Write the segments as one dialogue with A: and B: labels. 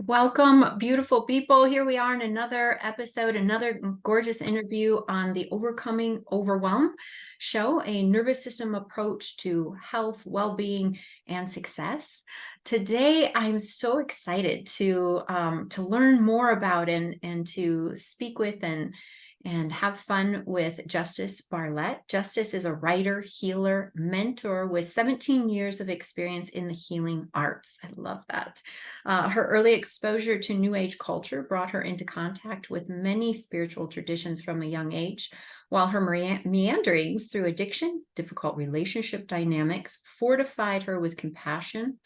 A: Welcome, beautiful people. Here we are in another episode, another gorgeous interview on the Overcoming Overwhelm show, a nervous system approach to health, well-being, and success. Today, I'm so excited to learn more about and to speak with and have fun with Justice Bartlett. Justice is a writer, healer, mentor with 17 years of experience in the healing arts. I love that. Her early exposure to New Age culture brought her into contact with many spiritual traditions from a young age, while her meanderings through addiction, difficult relationship dynamics fortified her with compassion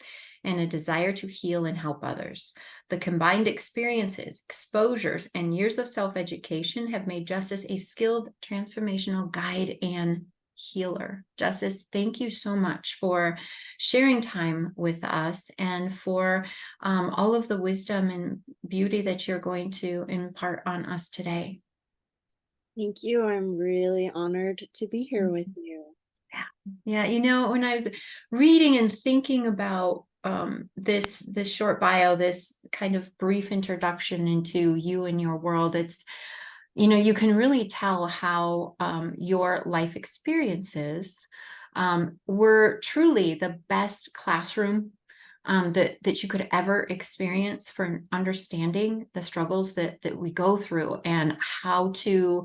A: and a desire to heal and help others. The combined experiences, exposures, and years of self-education have made Justice a skilled transformational guide and healer. Justice, thank you so much for sharing time with us and for all of the wisdom and beauty that you're going to impart on us today.
B: Thank you. I'm really honored to be here with you.
A: Yeah, when I was reading and thinking about this short bio, this kind of brief introduction into you and your world, it's you can really tell how your life experiences were truly the best classroom that you could ever experience for understanding the struggles that we go through and how to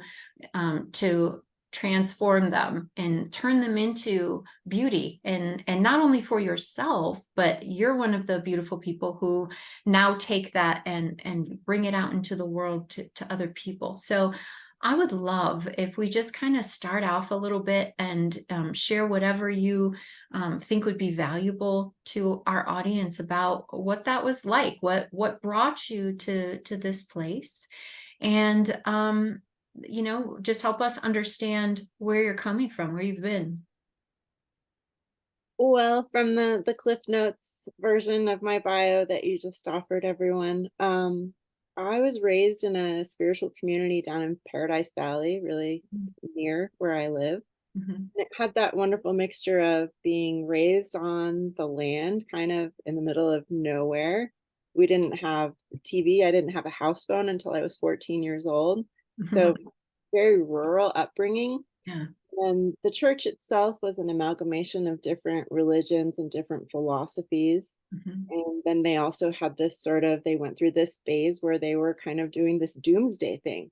A: transform them and turn them into beauty, and not only for yourself, but you're one of the beautiful people who now take that and bring it out into the world to other people. So I would love if we just kind of start off a little bit and share whatever you think would be valuable to our audience about what that was like, what brought you to this place, and just help us understand where you're coming from, where you've been.
B: Well, from the Cliff Notes version of my bio that you just offered everyone, I was raised in a spiritual community down in Paradise Valley, really near where I live.
A: Mm-hmm.
B: And it had that wonderful mixture of being raised on the land, kind of in the middle of nowhere. We didn't have TV. I didn't have a house phone until I was 14 years old. So very rural upbringing.
A: Yeah.
B: And the church itself was an amalgamation of different religions and different philosophies.
A: Mm-hmm.
B: And then they also had this they went through this phase where they were kind of doing this doomsday thing.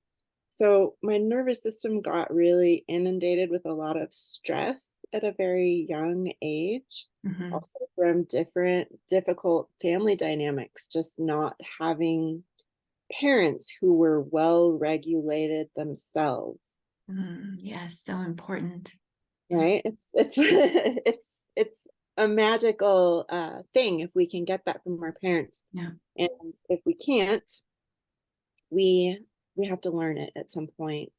B: So my nervous system got really inundated with a lot of stress at a very young age,
A: Mm-hmm.
B: also from different difficult family dynamics, just not having parents who were well regulated themselves.
A: Yes, so important. Yeah.
B: Right? It's it's a magical thing if we can get that from our parents.
A: Yeah.
B: And if we can't, we we have to learn it at some point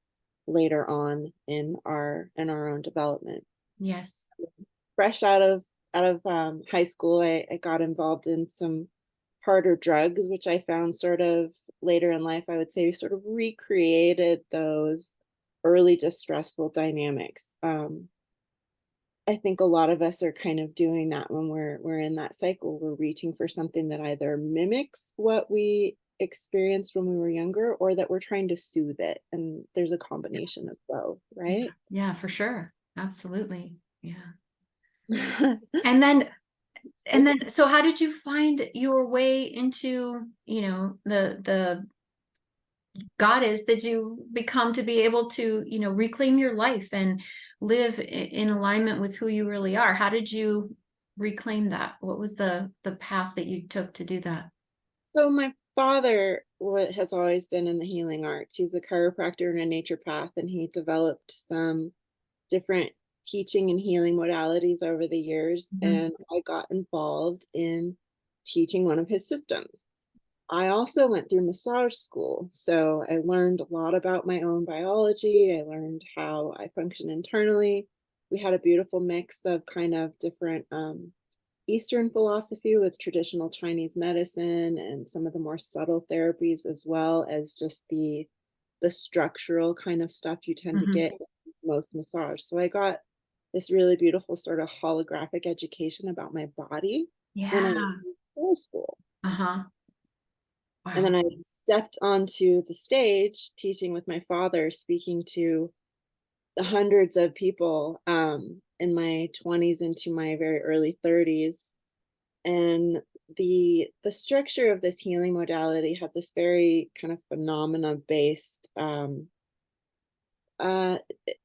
B: later on in our own development.
A: Yes.
B: Fresh out of high school, I got involved in some harder drugs, which I found sort of later in life, I would say, sort of recreated those early distressful dynamics. I think a lot of us are kind of doing that when we're in that cycle. We're reaching for something that either mimics what we experienced when we were younger or that we're trying to soothe it. And there's a combination of both,
A: Yeah.
B: right?
A: Yeah, for sure. Absolutely. Yeah. And then so how did you find your way into, the goddess that you become to be able to, reclaim your life and live in alignment with who you really are? How did you reclaim that? What was the path that you took to do that?
B: So my father has always been in the healing arts. He's a chiropractor and a naturopath, and he developed some different teaching and healing modalities over the years.
A: Mhm.
B: And I got involved in teaching one of his systems. I also went through massage school. So I learned a lot about my own biology. I learned how I function internally. We had a beautiful mix of kind of different Eastern philosophy with traditional Chinese medicine and some of the more subtle therapies, as well as just the structural kind of stuff you tend to
A: Mhm.
B: get in most massage. So I got this really beautiful sort of holographic education about my body when I
A: Yeah.
B: was in school.
A: Uh-huh.
B: And then
A: Wow.
B: I stepped onto the stage teaching with my father, speaking to the hundreds of people in my 20s into my very early 30s. And the structure of this healing modality had this very kind of phenomena based uh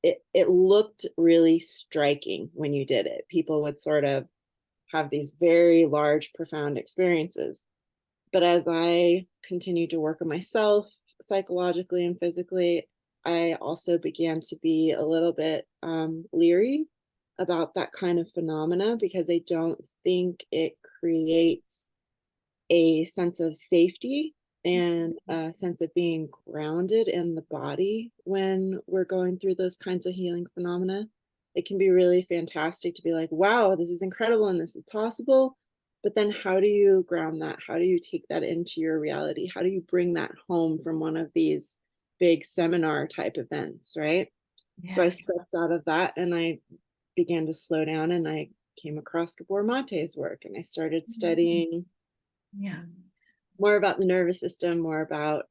B: it looked really striking when you did it. People would sort of have these very large, profound experiences. But as I continued to work on myself psychologically and physically, I also began to be a little bit leery about that kind of phenomena because I don't think it creates a sense of safety and a sense of being grounded in the body when we're going through those kinds of healing phenomena. It can be really fantastic to be like, wow, this is incredible and this is possible. But then how do you ground that? How do you take that into your reality? How do you bring that home from one of these big seminar type events, right? So I
A: Yeah.
B: stepped out of that and I began to slow down and I came across Gabor Mate's work and I started studying
A: Yeah.
B: more about the nervous system, more about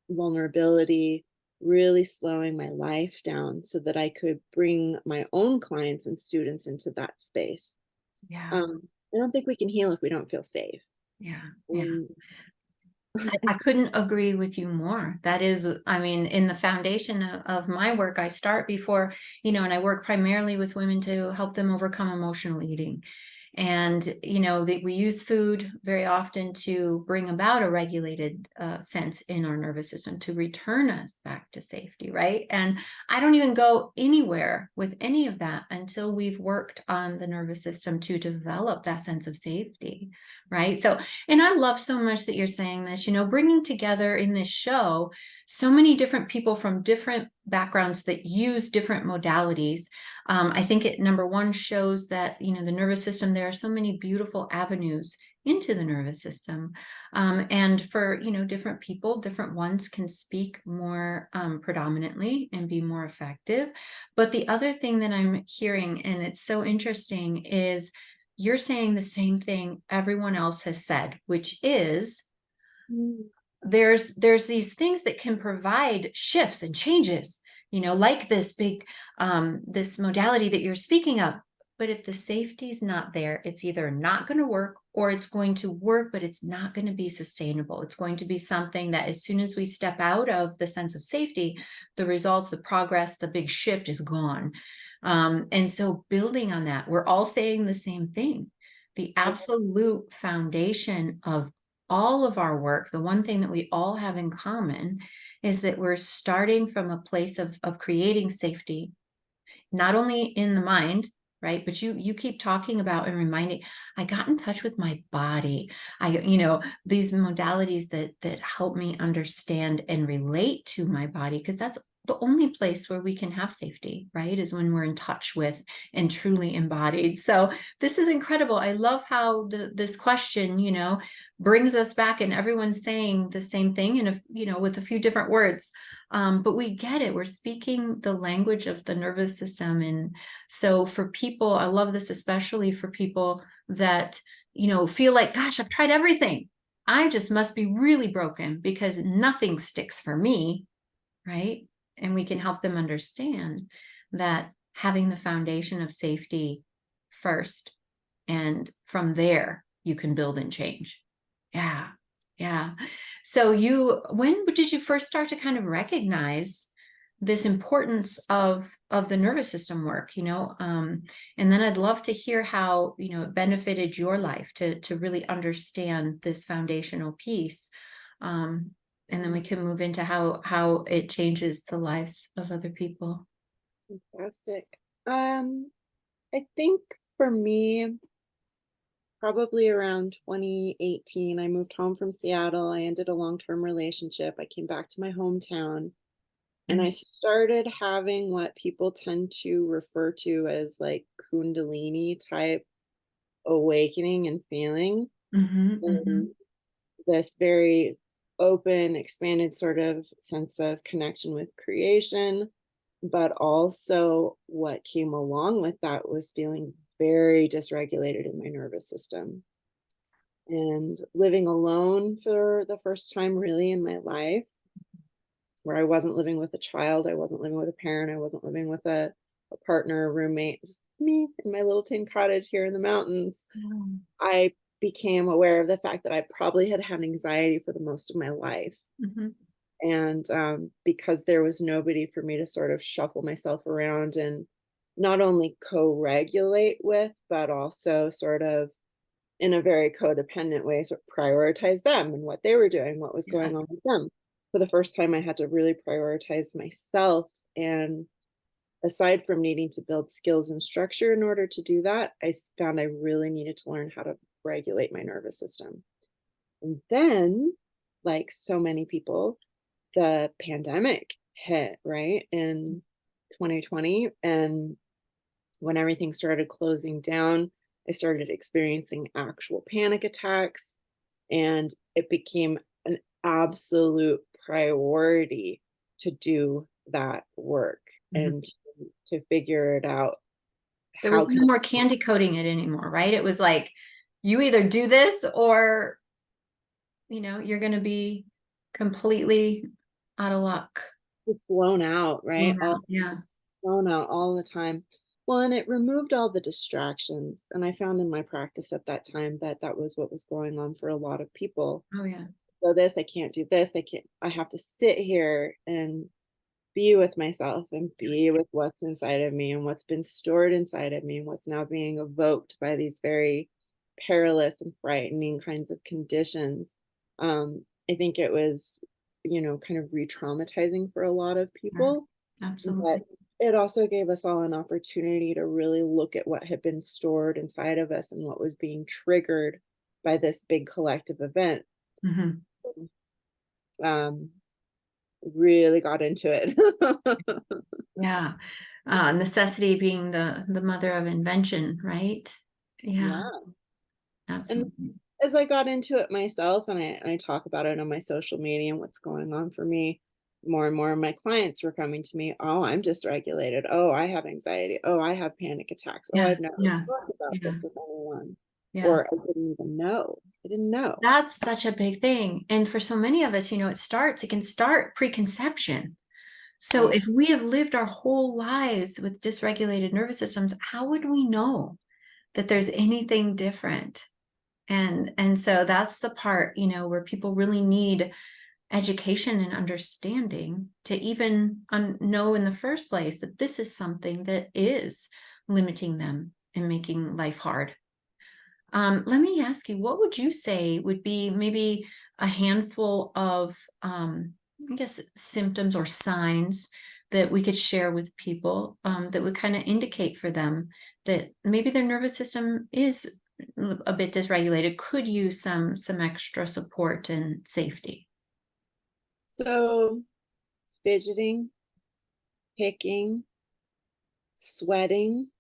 B: vulnerability, really slowing my life down so that I could bring my own clients and students into that space.
A: Yeah.
B: I don't think we can heal if we don't feel safe.
A: Yeah. Yeah.
B: Um,
A: I couldn't agree with you more. That is, I mean, in the foundation of my work, I start before, and I work primarily with women to help them overcome emotional eating. And, we use food very often to bring about a regulated sense in our nervous system to return us back to safety, right? And I don't even go anywhere with any of that until we've worked on the nervous system to develop that sense of safety, right? So, and I love so much that you're saying this, bringing together in this show so many different people from different backgrounds that use different modalities. I think it, number one, shows that, the nervous system, there are so many beautiful avenues into the nervous system. And for, different people, different ones can speak more predominantly and be more effective. But the other thing that I'm hearing, and it's so interesting, is you're saying the same thing everyone else has said, which is
B: mm,
A: there's these things that can provide shifts and changes, like this big this modality that you're speaking of. But if the safety's not there, it's either not going to work or it's going to work, but it's not going to be sustainable. It's going to be something that as soon as we step out of the sense of safety, the results, the progress, the big shift is gone. And so building on that, we're all saying the same thing. The absolute foundation of all of our work, the one thing that we all have in common is that we're starting from a place of creating safety, not only in the mind, right? But you keep talking about and reminding, I got in touch with my body. These modalities that help me understand and relate to my body, because that's the only place where we can have safety, right? Is when we're in touch with and truly embodied. So this is incredible. I love how this question, brings us back and everyone's saying the same thing and, with a few different words. But we get it. We're speaking the language of the nervous system. And so for people, I love this, especially for people that, feel like, gosh, I've tried everything. I just must be really broken because nothing sticks for me, right? And we can help them understand that having the foundation of safety first, and from there, you can build and change. Yeah. Yeah. So when did you first start to kind of recognize this importance of the nervous system work, and then I'd love to hear how, it benefited your life to really understand this foundational piece. And then we can move into how it changes the lives of other people.
B: fantastic. I think for me, probably around 2018, I moved home from Seattle. I ended a long-term relationship. I came back to my hometown and I started having what people tend to refer to as like Kundalini type awakening and feeling.
A: Mm-hmm, mm-hmm.
B: And this very open, expanded sort of sense of connection with creation. But also, what came along with that was feeling very dysregulated in my nervous system. and living alone for the first time really in my life, where I wasn't living with a child, I wasn't living with a parent, I wasn't living with a partner, a roommate, just me in my little tin cottage here in the mountains.
A: Mm.
B: I became aware of the fact that I probably had had anxiety for the most of my life.
A: Mhm.
B: And because there was nobody for me to sort of shuffle myself around and not only co-regulate with, but also sort of in a very codependent way, sort of prioritize them and what they were doing, what was
A: Yeah.
B: going on with them. For the first time, I had to really prioritize myself. And aside from needing to build skills and structure in order to do that, found I really needed to learn how to regulate my nervous system. And then, like so many people, the pandemic hit, right, in 2020. And when everything started closing down, I started experiencing actual panic attacks, and it became an absolute priority to do that work
A: Mhm.
B: and to figure it out.
A: There
B: How
A: was
B: can
A: no more candy coating it anymore, right? It was like, you either do this or, you're going to be completely out of luck.
B: just blown out, right?
A: Blown out. Yeah.
B: Just blown out all the time. Well, and it removed all the distractions. And I found in my practice at that time that that was what was going on for a lot of people.
A: Oh, yeah.
B: So this, I can't do this. I have to sit here and be with myself and be with what's inside of me and what's been stored inside of me and what's now being evoked by these very perilous and frightening kinds of conditions. I think it was, kind of re-traumatizing for a lot of
A: Sure.
B: people, but
A: Absolutely.
B: it also gave us all an opportunity to really look at what had been stored inside of us and what was being triggered by this big collective event.
A: Mhm.
B: Um, really got into it.
A: Yeah. Necessity being the mother of invention, right? Yeah,
B: Yeah. And
A: absolutely.
B: as I got into it myself and I talk about it on my social media and what's going on for me, more and more of my clients were coming to me, "Oh, I'm dysregulated. Oh, I have anxiety. Oh, I have panic attacks. Oh,
A: Yeah,
B: I've never
A: yeah,
B: talked about
A: yeah,
B: this with anyone."
A: yeah.
B: Or I didn't even know. I didn't know.
A: That's such a big thing. And for so many of us, it can start preconception. So
B: Yeah.
A: if we have lived our whole lives with dysregulated nervous systems, how would we know that there's anything different? And so that's the part, where people really need education and understanding to even know in the first place that this is something that is limiting them and making life hard. Let me ask you, what would you say would be maybe a handful of, I guess, symptoms or signs that we could share with people, that would kind of indicate for them that maybe their nervous system is a bit dysregulated, could use some extra support and safety?
B: So fidgeting, picking, sweating,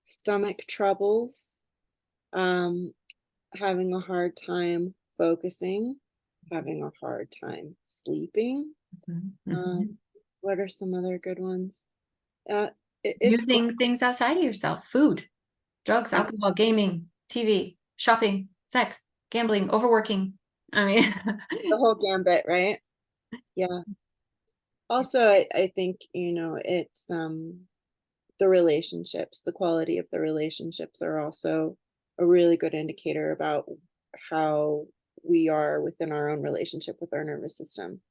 B: stomach troubles, um, having a hard time focusing, having a hard time sleeping.
A: Mhm,
B: Um,
A: mhm.
B: what are some other good ones? Uh, it's quite
A: Using things outside of yourself, food, drugs,
B: yeah,
A: alcohol, gaming, TV, shopping, sex, gambling, overworking. I mean,
B: the whole gambit, right? Yeah. Also, I think, it's the relationships, the quality of the relationships are also a really good indicator about how we are within our own relationship with our nervous system.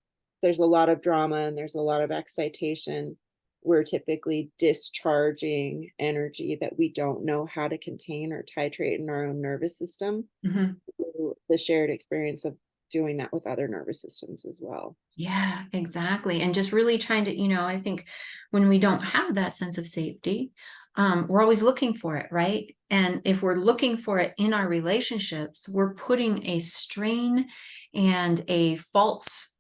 B: There's a lot of drama and there's a lot of excitation. We're typically discharging energy that we don't know how to contain or titrate in our own nervous system.
A: Mhm.
B: Through the shared experience of doing that with other nervous systems as well.
A: Yeah, exactly. And just really trying to, I think when we don't have that sense of safety, we're always looking for it, right? And if we're looking for it in our relationships, we're putting a strain and a false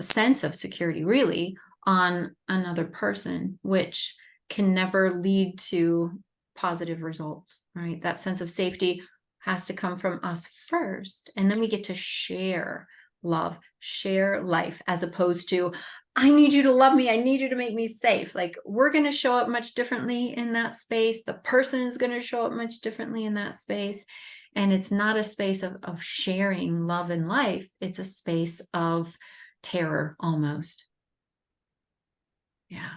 A: sense of security, really, on another person, which can never lead to positive results, right? That sense of safety has to come from us first, and then we get to share love, share life, as opposed to, I need you to love me. I need you to make me safe. Like, we're going to show up much differently in that space. The person is going to show up much differently in that space. And it's not a space of sharing love and life. It's a space of terror almost. Yeah.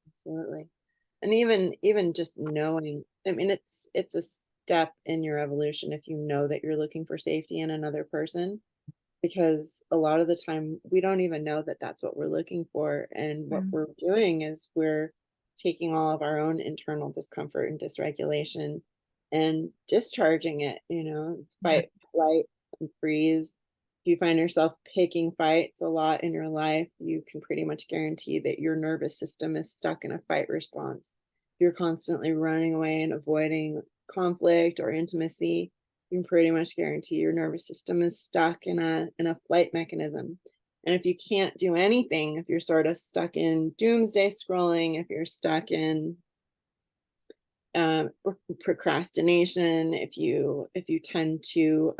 B: Absolutely. And even just knowing, I mean, it's a step in your evolution if you know that you're looking for safety in another person, because a lot of the time we don't even know that that's what we're looking for, and what
A: Mm.
B: we're doing is we're taking all of our own internal discomfort and dysregulation and discharging it, it's
A: Yeah.
B: fight, flight, and freeze. If you find yourself picking fights a lot in your life, you can pretty much guarantee that your nervous system is stuck in a fight response. You're constantly running away and avoiding conflict or intimacy. You can pretty much guarantee your nervous system is stuck in a flight mechanism. And if you can't do anything, if you're sort of stuck in doomsday scrolling, if you're stuck in procrastination, if you tend to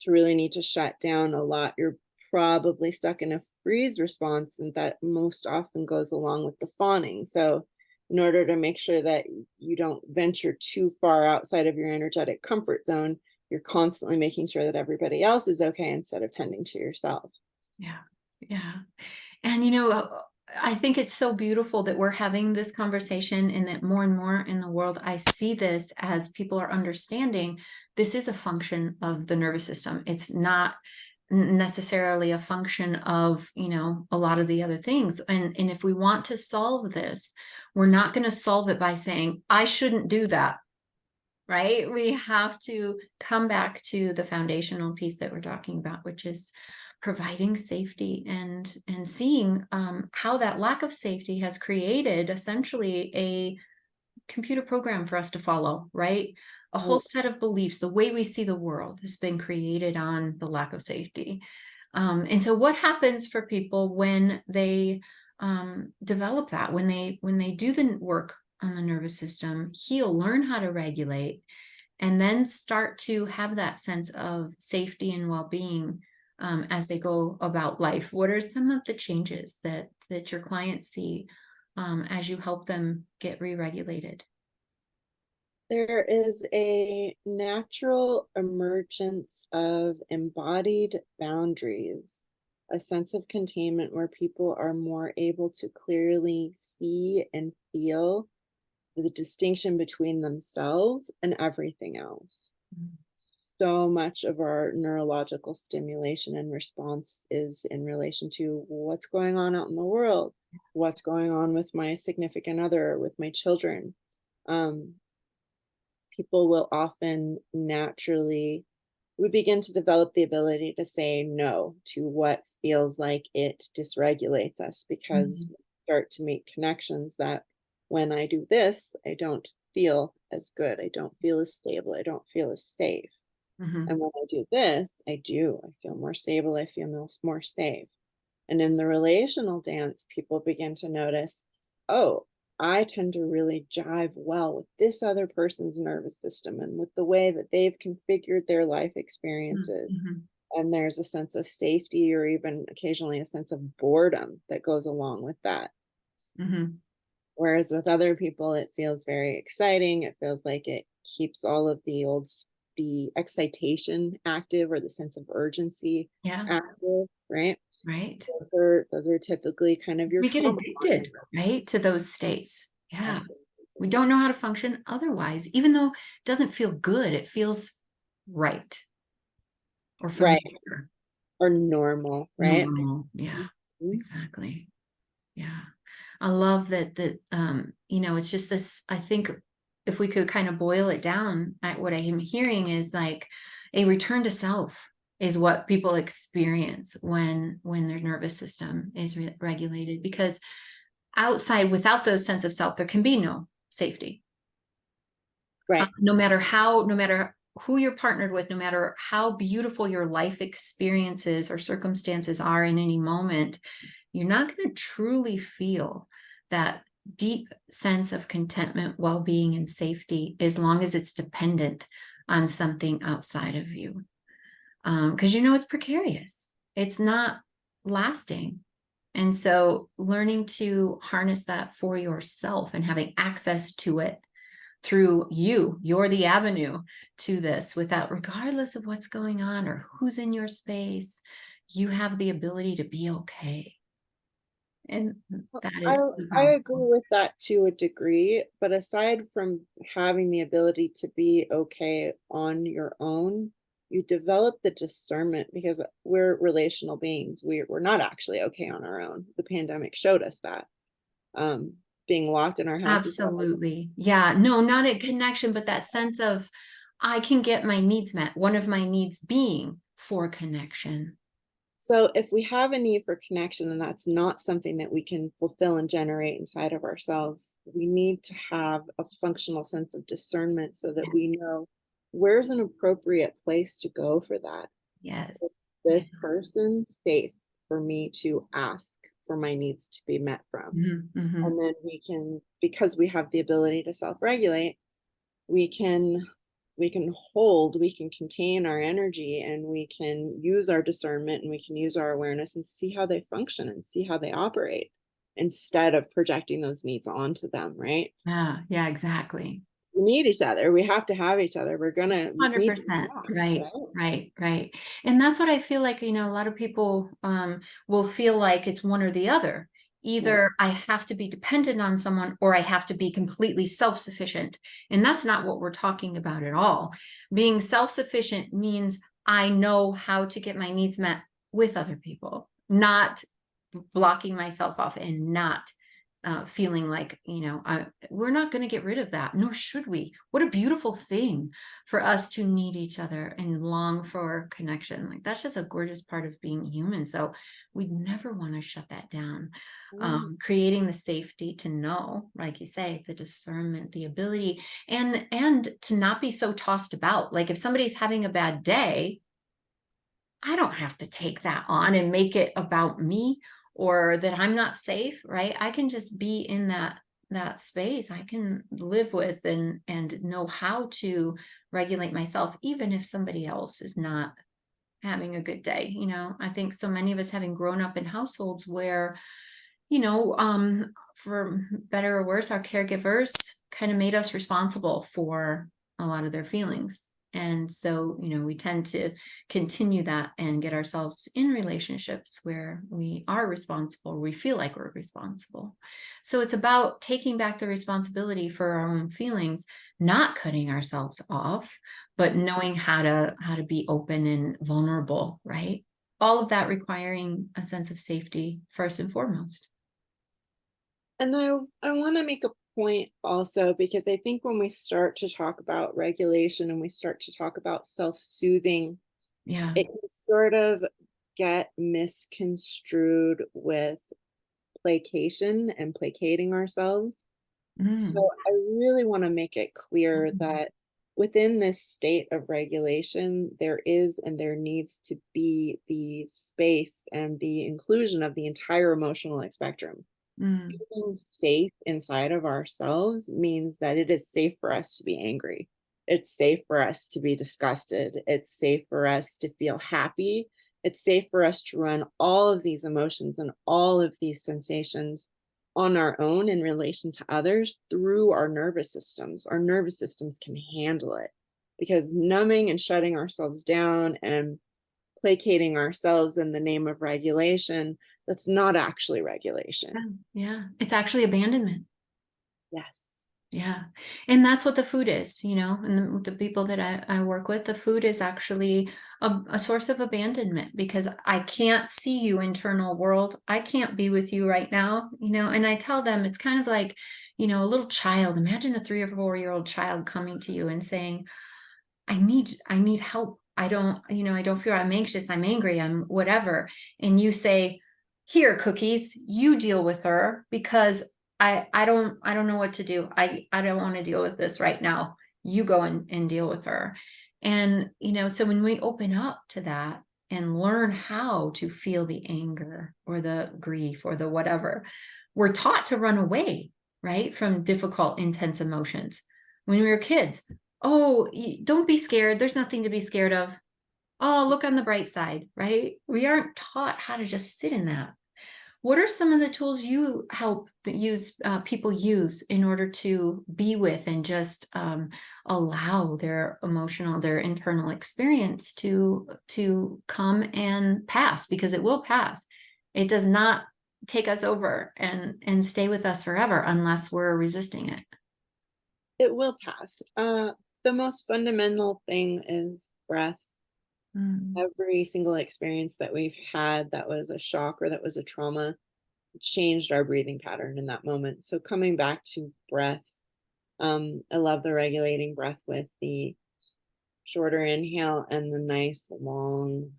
B: really need to shut down a lot, you're probably stuck in a freeze response, and that most often goes along with the fawning. So, in order to make sure that you don't venture too far outside of your energetic comfort zone, you're constantly making sure that everybody else is okay instead of tending to yourself.
A: Yeah. Yeah. And, I think it's so beautiful that we're having this conversation and that more and more in the world, I see this as people are understanding this is a function of the nervous system. It's not necessarily a function of, a lot of the other things. And if we want to solve this, we're not going to solve it by saying, I shouldn't do that. Right? We have to come back to the foundational piece that we're talking about, which is providing safety and seeing how that lack of safety has created essentially a computer program for us to follow, right? A whole
B: Right.
A: set of beliefs. The way we see the world has been created on the lack of safety. And so what happens for people when they develop that, when they do the work on the nervous system, heal, learn how to regulate, and then start to have that sense of safety and well-being as they go about life? What are some of the changes that your clients see as you help them get re-regulated?
B: There is a natural emergence of embodied boundaries, a sense of containment where people are more able to clearly see and feel the distinction between themselves and everything else.
A: Mm.
B: So much of our neurological stimulation and response is in relation to what's going on out in the world, what's going on with my significant other, with my children. Um, People will often naturally, we begin to develop the ability to say no to what feels like it dysregulates us, because
A: Mhm.
B: we start to make connections that when I do this, I don't feel as good. I don't feel as stable. I don't feel as safe.
A: Mhm.
B: And when I do this, I do. I feel more stable. I feel more safe. And in the relational dance, people begin to notice, oh, I tend to really jive well with this other person's nervous system and with the way that they've configured their life experiences.
A: Mhm.
B: And there's a sense of safety, or even occasionally a sense of boredom that goes along with that.
A: Mhm.
B: Whereas with other people, it feels very exciting. It feels like it keeps all of the excitation active, or the sense of urgency
A: Yeah.
B: active, right?
A: Right.
B: Those are typically kind of your
A: We get
B: trauma
A: addicted,
B: bonding.
A: right, to those states. Yeah. We
B: Absolutely.
A: don't know how to function otherwise, even though it doesn't feel good, it feels right or
B: Right.
A: familiar,
B: Or normal, right?
A: normal. Yeah,
B: Mhm.
A: exactly. Yeah. I love that, it's just this, I think if we could kind of boil it down, what I am hearing is like a return to self is what people experience when their nervous system is regulated, because outside, without those sense of self, there can be no safety.
B: Right.
A: No matter who you're partnered with, no matter how beautiful your life experiences or circumstances are in any moment, you're not going to truly feel that deep sense of contentment, well-being, and safety as long as it's dependent on something outside of you. Because it's precarious. It's not lasting. And so learning to harness that for yourself and having access to it through you. You're the avenue to this, without, regardless of what's going on or who's in your space, you have the ability to be okay. And that
B: I
A: is
B: I
A: powerful.
B: agree with that to a degree, but aside from having the ability to be okay on your own, you develop the discernment because we're relational beings. We're not actually okay on our own. The pandemic showed us that. Um, Being locked in our houses all alone.
A: Absolutely. Yeah. No, not a connection, but that sense of I can get my needs met. One of my needs being for connection.
B: So if we have a need for connection and that's not something that we can fulfill and generate inside of ourselves, we need to have a functional sense of discernment so that
A: Yeah.
B: we know where's an appropriate place to go for that.
A: Yes.
B: Is
A: Yeah.
B: this person safe for me to ask for my needs to be met from?
A: Mhm, mhm.
B: And then we can, because we have the ability to self-regulate, we can we can contain our energy, and we can use our discernment, and we can use our awareness and see how they function and see how they operate instead of projecting those needs onto them, right?
A: Yeah. Yeah, exactly.
B: We need each other. We have to have each other. We're gonna need to
A: 100%.
B: connect,
A: Right,
B: right?
A: right, right. And that's what I feel like, a lot of people will feel like it's one or the other.
B: Yeah.
A: Either I have to be dependent on someone or I have to be completely self-sufficient. And that's not what we're talking about at all. Being self-sufficient means I know how to get my needs met with other people, not blocking myself off and not feeling like, we're not going to get rid of that, nor should we. What a beautiful thing for us to need each other and long for connection. Like, that's just a gorgeous part of being human. So we never want to shut that down.
B: Mm.
A: Creating the safety to know, like you say, the discernment, the ability, and to not be so tossed about. Like, if somebody's having a bad day, I don't have to take that on and make it about me or that I'm not safe, right? I can just be in that space. I can live with and know how to regulate myself, even if somebody else is not having a good day. I think so many of us, having grown up in households where, for better or worse, our caregivers kind of made us responsible for a lot of their feelings. And so, we tend to continue that and get ourselves in relationships where we are responsible, we feel like we're responsible. So it's about taking back the responsibility for our own feelings, not cutting ourselves off, but knowing how to be open and vulnerable, right? All of that requiring a sense of safety first and foremost.
B: And I want to make a point also, because I think when we start to talk about regulation and we start to talk about self-soothing,
A: Yeah.
B: it can sort of get misconstrued with placation and placating ourselves. So
A: Mm.
B: I really want to make it clear
A: Mhm.
B: that within this state of regulation, there is and there needs to be the space and the inclusion of the entire emotional spectrum.
A: Mm.
B: Being safe inside of ourselves means that it is safe for us to be angry. It's safe for us to be disgusted. It's safe for us to feel happy. It's safe for us to run all of these emotions and all of these sensations on our own in relation to others through our nervous systems. Our nervous systems can handle it, because numbing and shutting ourselves down and placating ourselves in the name of regulation, that's not actually
A: Yeah.
B: regulation.
A: Yeah. It's actually abandonment.
B: Yes.
A: Yeah. And that's what the food is, and the people that I work with, the food is actually a source of abandonment because I can't see you, internal world. I can't be with you right now, and I tell them it's kind of like, a little child. Imagine a 3 or 4 year old child coming to you and saying, I need help. I don't feel, I'm anxious, I'm angry, I'm whatever. And you say, here, cookies, you deal with her because I don't know what to do. I don't want to deal with this right now. You go and deal with her. And, so when we open up to that and learn how to feel the anger or the grief or the whatever, we're taught to run away, right, from difficult, intense emotions. When we were kids, oh, don't be scared. There's nothing to be scared of. Oh, look on the bright side, right? We aren't taught how to just sit in that. What are some of the tools you help people use in order to be with and just allow their internal experience to come and pass, because it will pass. It does not take us over and stay with us forever unless we're resisting it.
B: It will pass. The most fundamental thing is breath.
A: Mm.
B: Every single experience that we've had that was a shock or that was a trauma changed our breathing pattern in that moment. So coming back to breath, I love the regulating breath with the shorter inhale and the nice long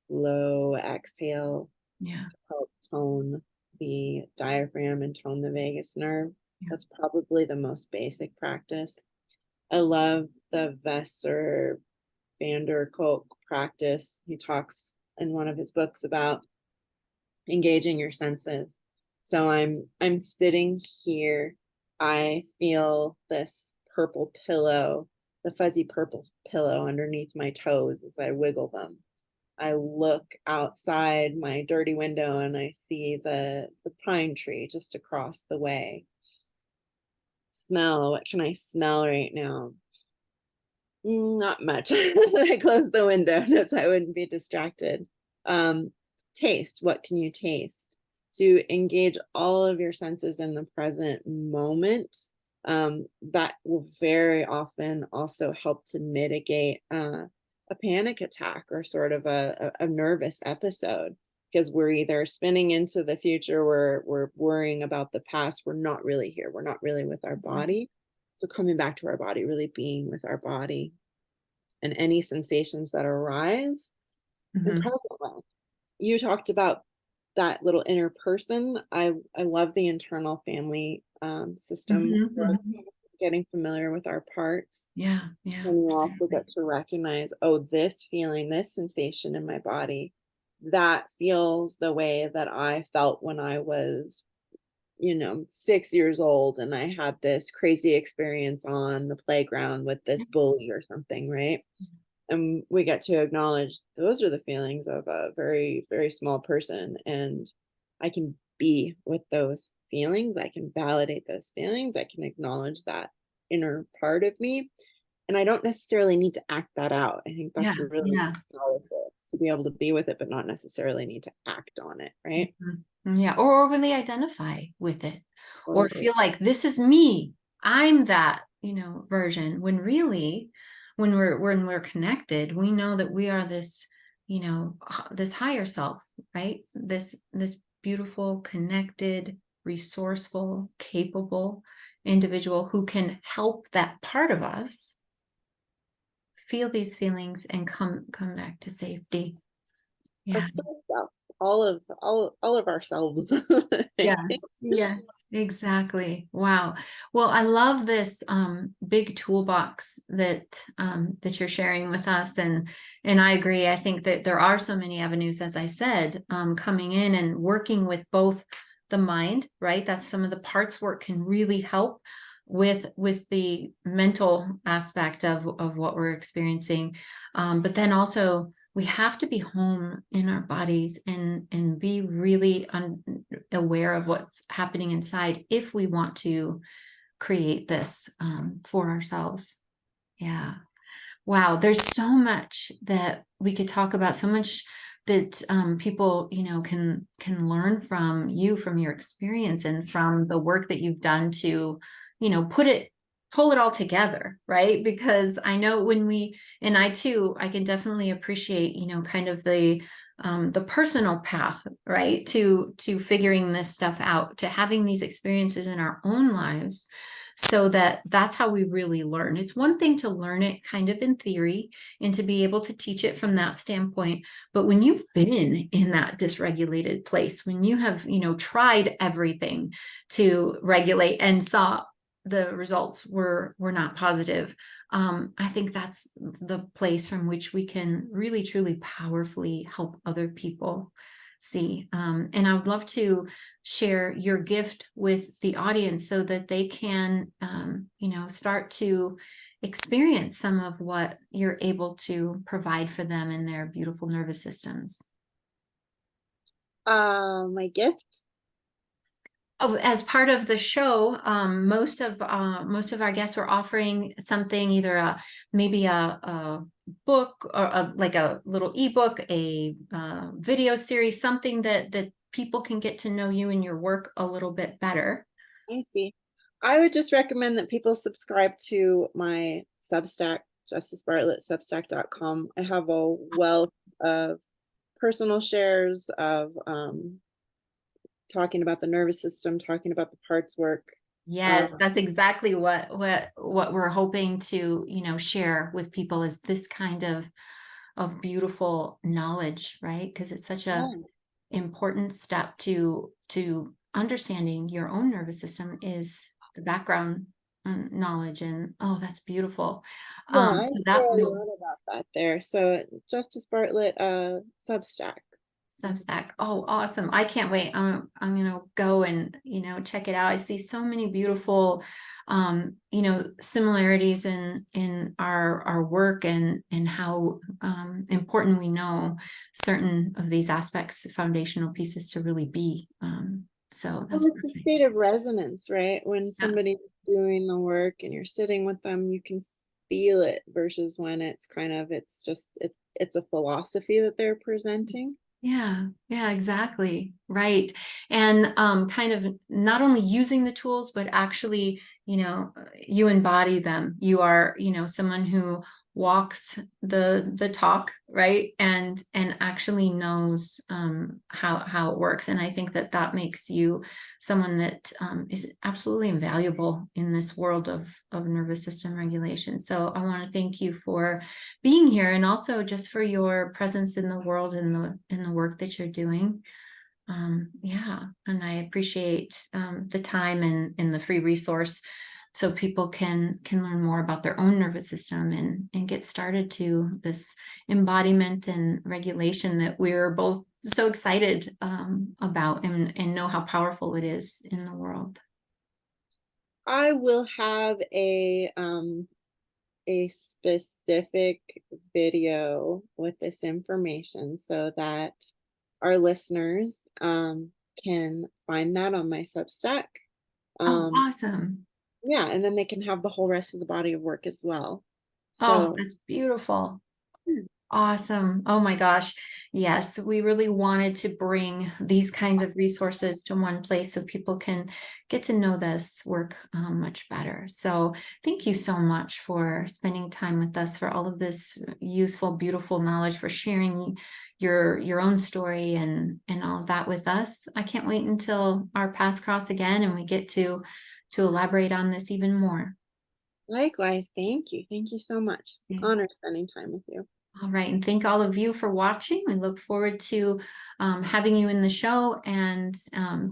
B: slow exhale
A: Yeah.
B: to help tone the diaphragm and tone the vagus nerve.
A: Yeah.
B: That's probably the most basic practice. I love the Vesser van der Kolk practice. He talks in one of his books about engaging your senses. So I'm sitting here. I feel this purple pillow, the fuzzy purple pillow underneath my toes as I wiggle them. I look outside my dirty window and I see the pine tree just across the way. Smell, what can I smell right now? Not much. I close the window so I wouldn't be distracted. Taste, what can you taste? To engage all of your senses in the present moment, that will very often also help to mitigate a panic attack or sort of a nervous episode, because we're either spinning into the future, we're worrying about the past, we're not really here, we're not really with our body. So coming back to our body, really being with our body and any sensations that arise and
A: Mhm.
B: present with. You talked about that little inner person. I love the internal family system
A: Mhm,
B: work,
A: mhm.
B: getting familiar with our parts.
A: Yeah, yeah,
B: And you also
A: seriously.
B: get to recognize, oh, this feeling, this sensation in my body, that feels the way that I felt when I was 6 years old and I had this crazy experience on the playground with this bully or something, right? And we get to acknowledge those are the feelings of a very, very small person. And I can be with those feelings. I can validate those feelings. I can acknowledge that inner part of me. And I don't necessarily need to act that out. I think
A: Yeah,
B: that's really
A: yeah.
B: powerful to be able to be with it, but not necessarily need to act on it, right?
A: Mhm. Yeah, or overly identify with it, or
B: Totally.
A: feel like this is me. I'm that, version, when really when we're connected, we know that we are this, this higher self, right? This beautiful, connected, resourceful, capable individual who can help that part of us feel these feelings and come back to safety.
B: Our
A: Yeah.
B: full self, all of ourselves. Right?
A: Yes, yes, exactly. Wow. Well, I love this big toolbox that you're sharing with us, and I agree. I think that there are so many avenues, as I said, coming in and working with both the mind, right? That's some of the parts work can really help with the mental aspect of what we're experiencing, but then also we have to be home in our bodies and be really aware of what's happening inside if we want to create this for ourselves. Yeah. Wow. There's so much that we could talk about, so much that people, can learn from you, from your experience, and from the work that you've done to, pull it all together, right? Because I know and I too, I can definitely appreciate, kind of the personal path, right, to figuring this stuff out, to having these experiences in our own lives, so that's how we really learn. It's one thing to learn it kind of in theory and to be able to teach it from that standpoint, but when you've been in that dysregulated place, when you have, tried everything to regulate and saw the results were not positive, I think that's the place from which we can really truly powerfully help other people see. And I would love to share your gift with the audience so that they can, start to experience some of what you're able to provide for them in their beautiful nervous systems.
B: My gift.
A: Oh, as part of the show, most of our guests were offering something, either maybe a book or like a little ebook, a video series, something that people can get to know you and your work a little bit better.
B: I see. I would just recommend that people subscribe to my Substack, justicebartlettsubstack.com. I have a wealth of personal shares of talking about the nervous system, talking about the parts work.
A: Yes, that's exactly what we're hoping to, share with people, is this kind of beautiful knowledge, right? Because it's such a
B: Yeah,
A: important step to understanding your own nervous system, is the background knowledge. And oh, that's beautiful.
B: yeah, I
A: So
B: share
A: that
B: a
A: will
B: lot about that there. So Justice Bartlett Substack.
A: Substack. Oh, awesome. I can't wait. I'm gonna go and, check it out. I see so many beautiful, similarities in our work, and how important we know certain of these aspects, foundational pieces, to really be. So
B: Well,
A: that's
B: it's a state
A: perfect.
B: of resonance, right? When
A: Yeah.
B: somebody's doing the work and you're sitting with them, you can feel it versus when it's kind of it's a philosophy that they're presenting.
A: Yeah, yeah, exactly. Right. And kind of not only using the tools, but actually, you embody them. You are, someone who walks the talk, right? And actually knows how it works. And I think that makes you someone that is absolutely invaluable in this world of nervous system regulation. So I want to thank you for being here, and also just for your presence in the world, and the work that you're doing. Yeah, and I appreciate the time and the free resource, so people can learn more about their own nervous system, and get started to this embodiment and regulation that we're both so excited about, and know how powerful it is in the world.
B: I will have a specific video with this information so that our listeners can find that on my Substack.
A: Oh,
B: Um,
A: awesome.
B: yeah, and then they can have the whole rest of the body of work as well.
A: Oh,
B: So,
A: that's beautiful.
B: hmm,
A: Awesome. Oh my gosh. Yes, we really wanted to bring these kinds of resources to one place so people can get to know this work much better. So thank you so much for spending time with us, for all of this useful, beautiful knowledge, for sharing your own story and all of that with us. I can't wait until our paths cross again and we get to elaborate on this even more.
B: likewise, thank you. Thank you so much. It's an honor spending time with you.
A: All right, and thank all of you for watching. We look forward to having you in the show, and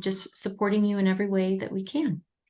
A: just supporting you in every way that we can.